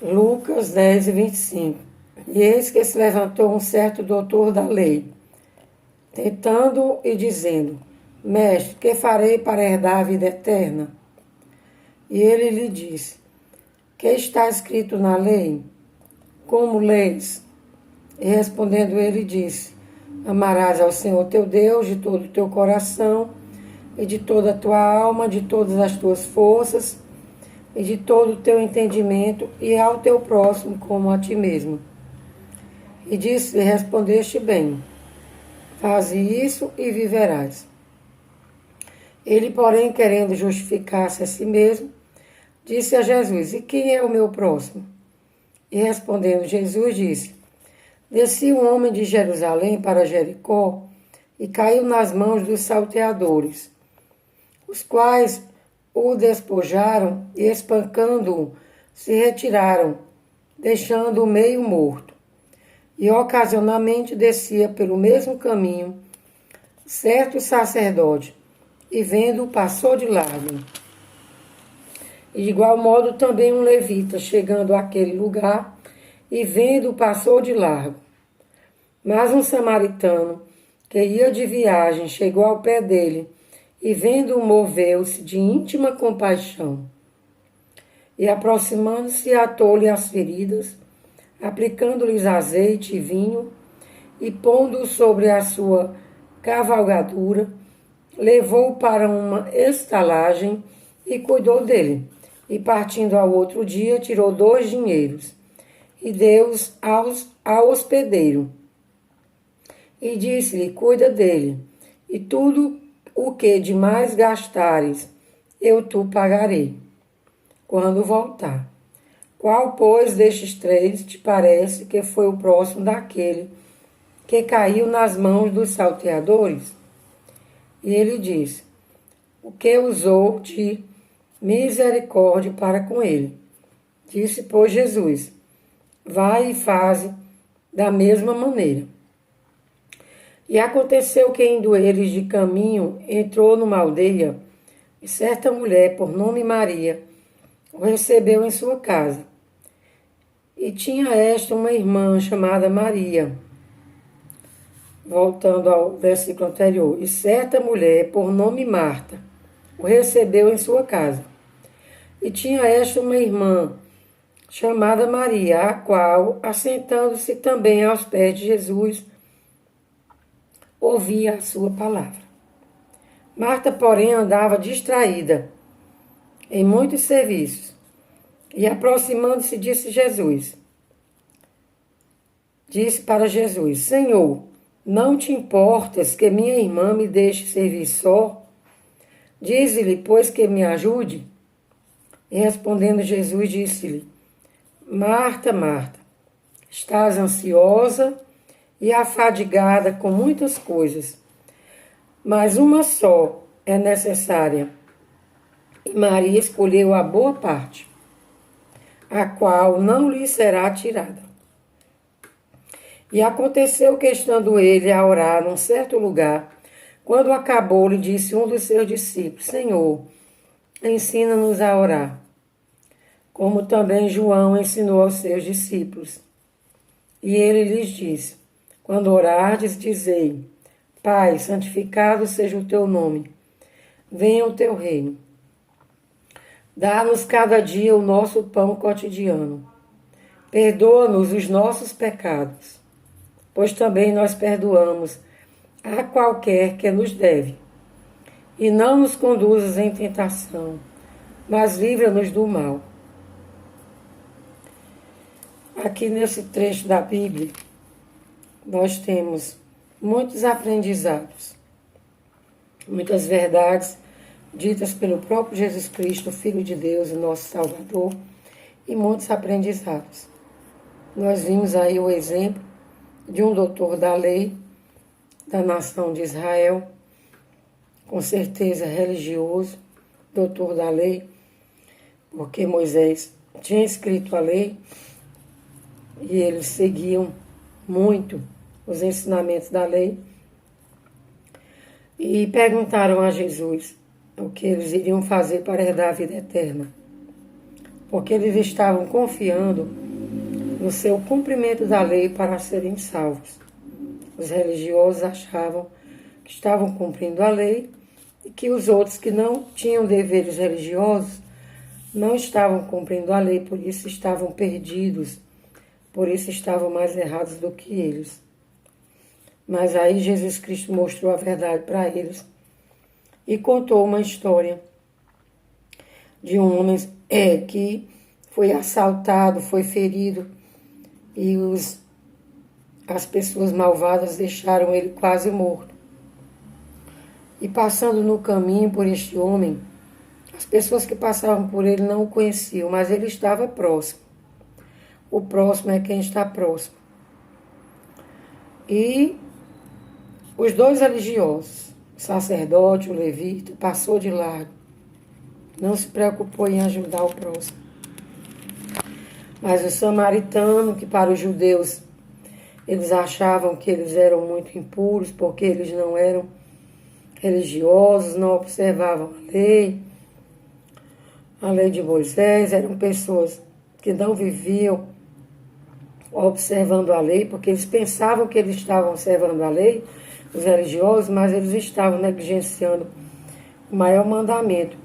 Lucas 10:25. E eis que se levantou um certo doutor da lei, tentando e dizendo: Mestre, que farei para herdar a vida eterna? E ele lhe disse: Que está escrito na lei? Como leis? E respondendo ele disse: Amarás ao Senhor teu Deus de todo o teu coração, e de toda a tua alma, de todas as tuas forças, e de todo o teu entendimento, e ao teu próximo como a ti mesmo. E disse: Respondeste bem, faze isso e viverás. Ele, porém, querendo justificar-se a si mesmo, disse a Jesus: E quem é o meu próximo? E respondendo Jesus, disse: Descia um homem de Jerusalém para Jericó e caiu nas mãos dos salteadores, os quais o despojaram e, espancando-o, se retiraram, deixando-o meio morto. E ocasionalmente descia pelo mesmo caminho certo sacerdote, e vendo-o passou de largo. E de igual modo também um levita, chegando àquele lugar, e vendo-o passou de largo. Mas um samaritano, que ia de viagem, chegou ao pé dele, e vendo-o moveu-se de íntima compaixão. E aproximando-se, atou-lhe as feridas, aplicando-lhes azeite e vinho, e pondo-o sobre a sua cavalgadura, levou-o para uma estalagem e cuidou dele. E partindo ao outro dia, tirou 2 dinheiros e deu-os ao hospedeiro. E disse-lhe: Cuida dele, e tudo o que demais gastares, eu tu pagarei, quando voltar. Qual, pois, destes 3 te parece que foi o próximo daquele que caiu nas mãos dos salteadores? E ele disse: O que usou de misericórdia para com ele. Disse, pois, Jesus: Vai e faze da mesma maneira. E aconteceu que, indo eles de caminho, entrou numa aldeia, e certa mulher, por nome Maria, o recebeu em sua casa. E tinha esta uma irmã chamada Maria. Voltando ao versículo anterior. E certa mulher, por nome Marta, o recebeu em sua casa. E tinha esta uma irmã chamada Maria, a qual, assentando-se também aos pés de Jesus, ouvia a sua palavra. Marta, porém, andava distraída em muitos serviços. E aproximando-se, disse para Jesus: Senhor, não te importas que minha irmã me deixe servir só? Dize-lhe, pois, que me ajude. E respondendo Jesus, disse-lhe: Marta, Marta, estás ansiosa e afadigada com muitas coisas, mas uma só é necessária. E Maria escolheu a boa parte, a qual não lhe será tirada. E aconteceu que, estando ele a orar num certo lugar, quando acabou, lhe disse um dos seus discípulos: Senhor, ensina-nos a orar, como também João ensinou aos seus discípulos. E ele lhes disse: Quando orardes, dizei: Pai, santificado seja o teu nome, venha o teu reino. Dá-nos cada dia o nosso pão cotidiano. Perdoa-nos os nossos pecados, pois também nós perdoamos a qualquer que nos deve. E não nos conduzas em tentação, mas livra-nos do mal. Aqui nesse trecho da Bíblia, nós temos muitos aprendizados, muitas verdades ditas pelo próprio Jesus Cristo, Filho de Deus e nosso Salvador, e muitos aprendizados. Nós vimos aí o exemplo de um doutor da lei da nação de Israel, com certeza religioso, doutor da lei, porque Moisés tinha escrito a lei e eles seguiam muito os ensinamentos da lei. E perguntaram a Jesus o que eles iriam fazer para herdar a vida eterna. porque eles estavam confiando no seu cumprimento da lei para serem salvos. Os religiosos achavam que estavam cumprindo a lei e que os outros que não tinham deveres religiosos não estavam cumprindo a lei, por isso estavam perdidos, por isso estavam mais errados do que eles. Mas aí Jesus Cristo mostrou a verdade para eles e contou uma história de um homem que foi assaltado, foi ferido e as pessoas malvadas deixaram ele quase morto. E passando no caminho por este homem, as pessoas que passavam por ele não o conheciam, mas ele estava próximo. O próximo é quem está próximo. E os dois religiosos, o sacerdote, o levita, passou de largo. Não se preocupou em ajudar o próximo. Mas o samaritano, que para os judeus, eles achavam que eles eram muito impuros, porque eles não eram religiosos, não observavam a lei de Moisés, eram pessoas que não viviam observando a lei, porque eles pensavam que eles estavam observando a lei, os religiosos, mas eles estavam negligenciando o maior mandamento.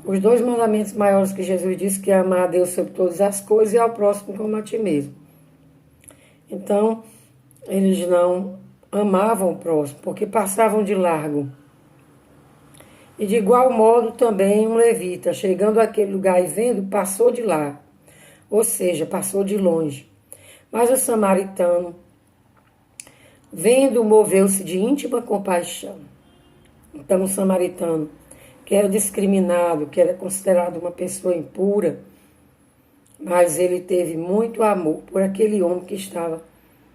Os dois mandamentos maiores que Jesus disse, que é amar a Deus sobre todas as coisas e ao próximo como a ti mesmo. Então, eles não amavam o próximo, porque passavam de largo. E de igual modo também um levita, chegando àquele lugar e vendo, passou de lá, ou seja, passou de longe. Mas o samaritano, vendo, moveu-se de íntima compaixão. Então o samaritano, que era discriminado, que era considerado uma pessoa impura, mas ele teve muito amor por aquele homem que estava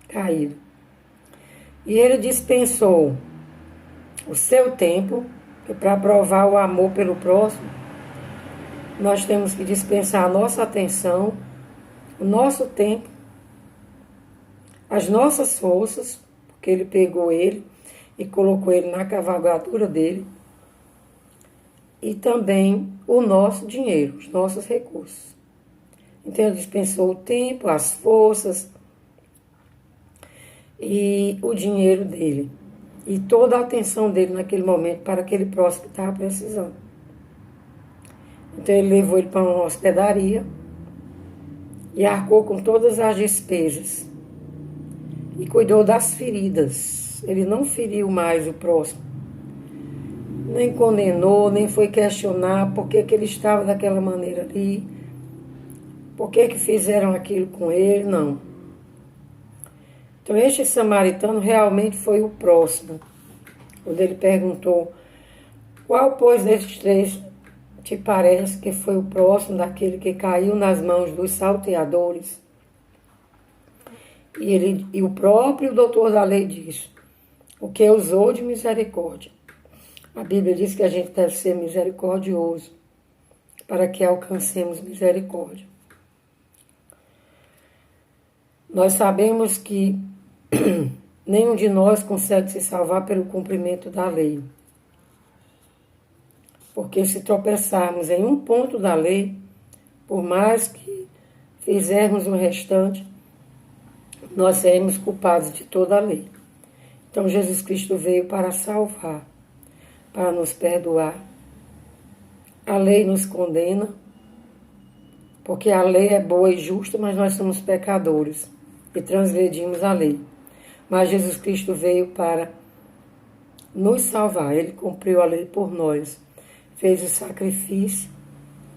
caído. E ele dispensou o seu tempo, que para provar o amor pelo próximo, nós temos que dispensar a nossa atenção, o nosso tempo, as nossas forças, porque ele pegou ele e colocou ele na cavalgadura dele, e também o nosso dinheiro, os nossos recursos. Então ele dispensou o tempo, as forças e o dinheiro dele. E toda a atenção dele naquele momento para aquele próximo que estava precisando. Então ele levou ele para uma hospedaria e arcou com todas as despesas. E cuidou das feridas. Ele não feriu mais o próximo. Nem condenou, nem foi questionar por que ele estava daquela maneira ali. Por que fizeram aquilo com ele, não. Então este samaritano realmente foi o próximo. Quando ele perguntou, qual, pois, desses três te parece que foi o próximo daquele que caiu nas mãos dos salteadores? E o próprio doutor da lei diz, o que usou de misericórdia. A Bíblia diz que a gente deve ser misericordioso para que alcancemos misericórdia. Nós sabemos que nenhum de nós consegue se salvar pelo cumprimento da lei. Porque se tropeçarmos em um ponto da lei, por mais que fizermos o restante, nós seremos culpados de toda a lei. Então Jesus Cristo veio para salvar, para nos perdoar. A lei nos condena, porque a lei é boa e justa, mas nós somos pecadores e transgredimos a lei. Mas Jesus Cristo veio para nos salvar. Ele cumpriu a lei por nós. Fez o sacrifício.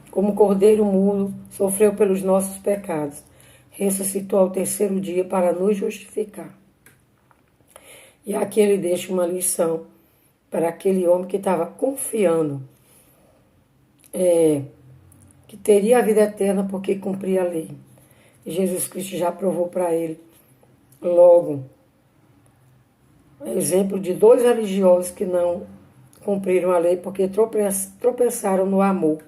Como cordeiro mudo, sofreu pelos nossos pecados. Ressuscitou ao terceiro dia para nos justificar. E aqui ele deixa uma lição para aquele homem que estava confiando que teria a vida eterna porque cumpria a lei. E Jesus Cristo já provou para ele logo. Exemplo de dois religiosos que não cumpriram a lei porque tropeçaram no amor.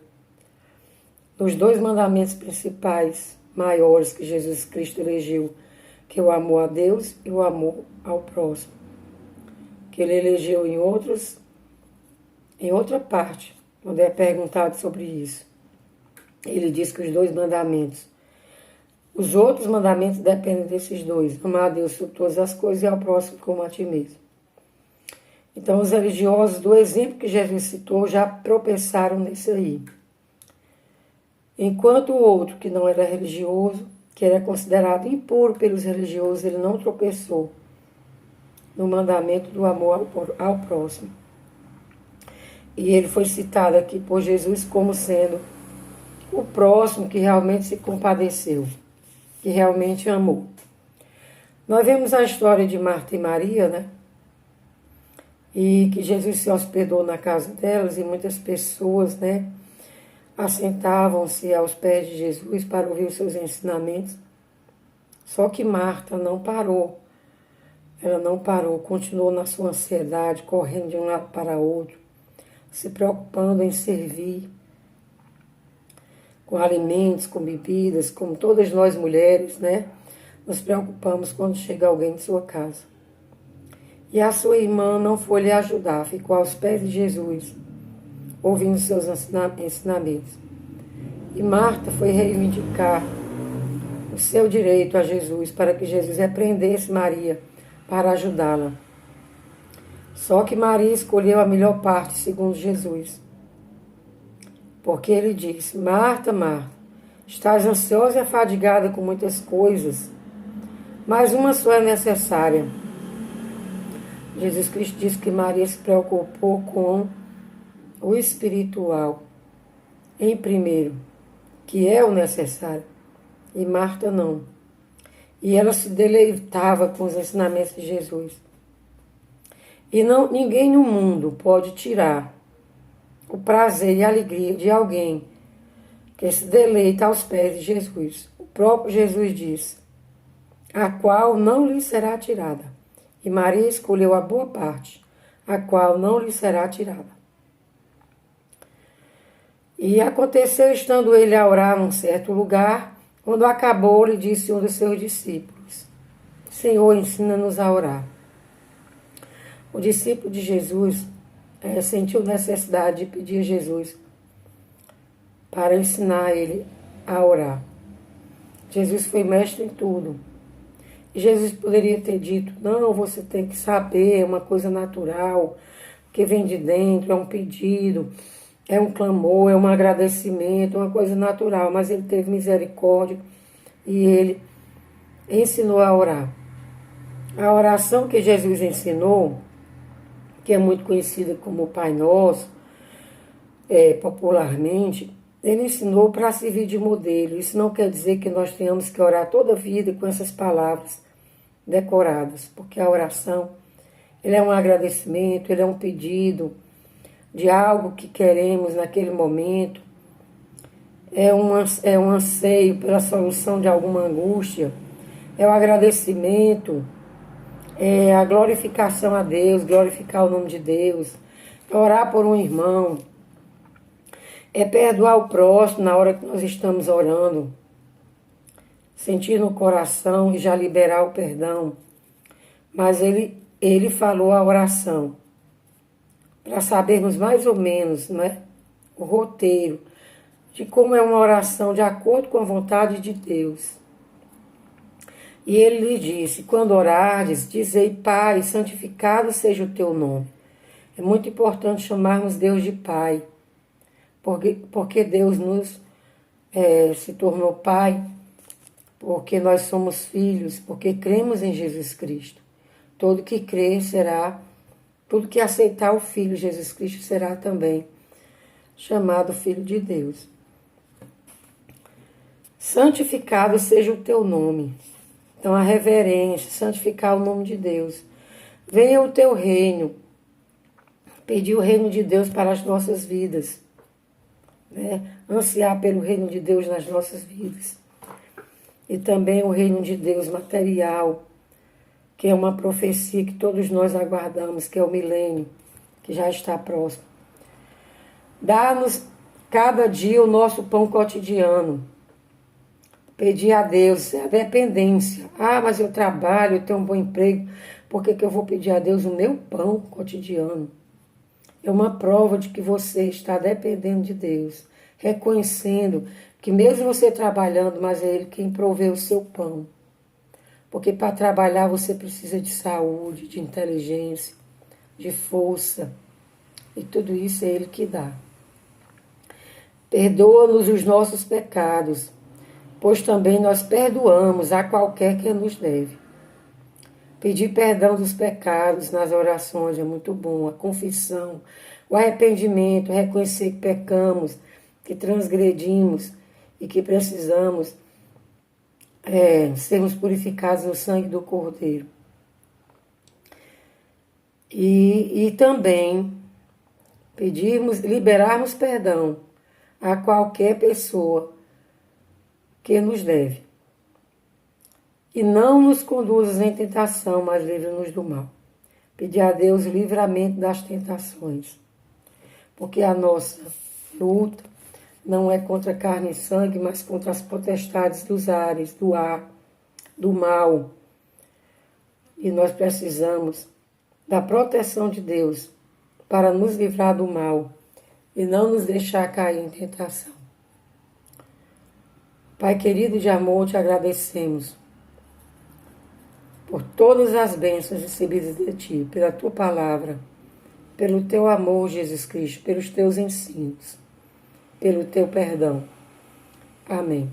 Nos dois mandamentos principais, maiores que Jesus Cristo elegeu, que é o amor a Deus e o amor ao próximo. Que ele elegeu em outra parte, quando é perguntado sobre isso. Ele diz que os 2 mandamentos. Os outros mandamentos dependem desses 2. Amar a Deus sobre todas as coisas e ao próximo como a ti mesmo. Então, os religiosos, do exemplo que Jesus citou, já tropeçaram nesse aí. Enquanto o outro, que não era religioso, que era considerado impuro pelos religiosos, ele não tropeçou no mandamento do amor ao próximo. E ele foi citado aqui por Jesus como sendo o próximo que realmente se compadeceu, que realmente amou. Nós vemos a história de Marta e Maria, né? E que Jesus se hospedou na casa delas e muitas pessoas, né, assentavam-se aos pés de Jesus para ouvir os seus ensinamentos. Só que Marta não parou. Ela não parou, continuou na sua ansiedade, correndo de um lado para outro, se preocupando em servir com alimentos, com bebidas, como todas nós mulheres, né? Nos preocupamos quando chega alguém em sua casa. E a sua irmã não foi lhe ajudar, ficou aos pés de Jesus, ouvindo seus ensinamentos. E Marta foi reivindicar o seu direito a Jesus, para que Jesus repreendesse Maria para ajudá-la. Só que Maria escolheu a melhor parte, segundo Jesus. Porque ele disse: Marta, Marta, estás ansiosa e afadigada com muitas coisas, mas uma só é necessária. Jesus Cristo disse que Maria se preocupou com o espiritual, em primeiro, que é o necessário, e Marta não. E ela se deleitava com os ensinamentos de Jesus. E ninguém no mundo pode tirar o prazer e a alegria de alguém que se deleita aos pés de Jesus. O próprio Jesus disse: a qual não lhe será tirada. E Maria escolheu a boa parte, a qual não lhe será tirada. E aconteceu, estando ele a orar num certo lugar, quando acabou, lhe disse um dos seus discípulos: Senhor, ensina-nos a orar. O discípulo de Jesus sentiu necessidade de pedir a Jesus para ensinar ele a orar. Jesus foi mestre em tudo. E Jesus poderia ter dito: não, você tem que saber, é uma coisa natural, que vem de dentro, é um pedido, é um clamor, é um agradecimento, é uma coisa natural. Mas ele teve misericórdia e ele ensinou a orar. A oração que Jesus ensinou, que é muito conhecida como o Pai Nosso, popularmente, ele ensinou para servir de modelo. Isso não quer dizer que nós tenhamos que orar toda a vida com essas palavras decoradas, porque a oração, ele é um agradecimento, ele é um pedido de algo que queremos naquele momento, é um anseio pela solução de alguma angústia, é o agradecimento, é a glorificação a Deus, glorificar o nome de Deus, é orar por um irmão, é perdoar o próximo na hora que nós estamos orando, sentir no coração e já liberar o perdão. Mas ele falou a oração para sabermos mais ou menos, né, o roteiro de como é uma oração de acordo com a vontade de Deus. E ele lhe disse: quando orardes, dizei: Pai, santificado seja o teu nome. É muito importante chamarmos Deus de Pai, porque Deus nos se tornou Pai, porque nós somos filhos, porque cremos em Jesus Cristo. Todo que crer será, todo que aceitar o Filho Jesus Cristo será também chamado Filho de Deus. Santificado seja o teu nome. Então, a reverência, santificar o nome de Deus. Venha o teu reino. Pedir o reino de Deus para as nossas vidas. Né? Ansiar pelo reino de Deus nas nossas vidas. E também o reino de Deus material, que é uma profecia que todos nós aguardamos, que é o milênio, que já está próximo. Dá-nos cada dia o nosso pão cotidiano. Pedir a Deus, a dependência. Ah, mas eu trabalho, eu tenho um bom emprego, por que eu vou pedir a Deus o meu pão cotidiano? É uma prova de que você está dependendo de Deus, reconhecendo que mesmo você trabalhando, mas é Ele quem provê o seu pão. Porque para trabalhar você precisa de saúde, de inteligência, de força. E tudo isso é Ele que dá. Perdoa-nos os nossos pecados, pois também nós perdoamos a qualquer que nos deve. Pedir perdão dos pecados nas orações é muito bom. A confissão, o arrependimento, reconhecer que pecamos, que transgredimos e que precisamos sermos purificados no sangue do Cordeiro. E também liberarmos perdão a qualquer pessoa que nos deve. E não nos conduzas em tentação, mas livra-nos do mal. Pedir a Deus o livramento das tentações. Porque a nossa luta não é contra carne e sangue, mas contra as potestades dos ares, do ar, do mal. E nós precisamos da proteção de Deus para nos livrar do mal e não nos deixar cair em tentação. Pai querido de amor, te agradecemos por todas as bênçãos recebidas de Ti, pela Tua palavra, pelo Teu amor, Jesus Cristo, pelos Teus ensinos, pelo Teu perdão. Amém.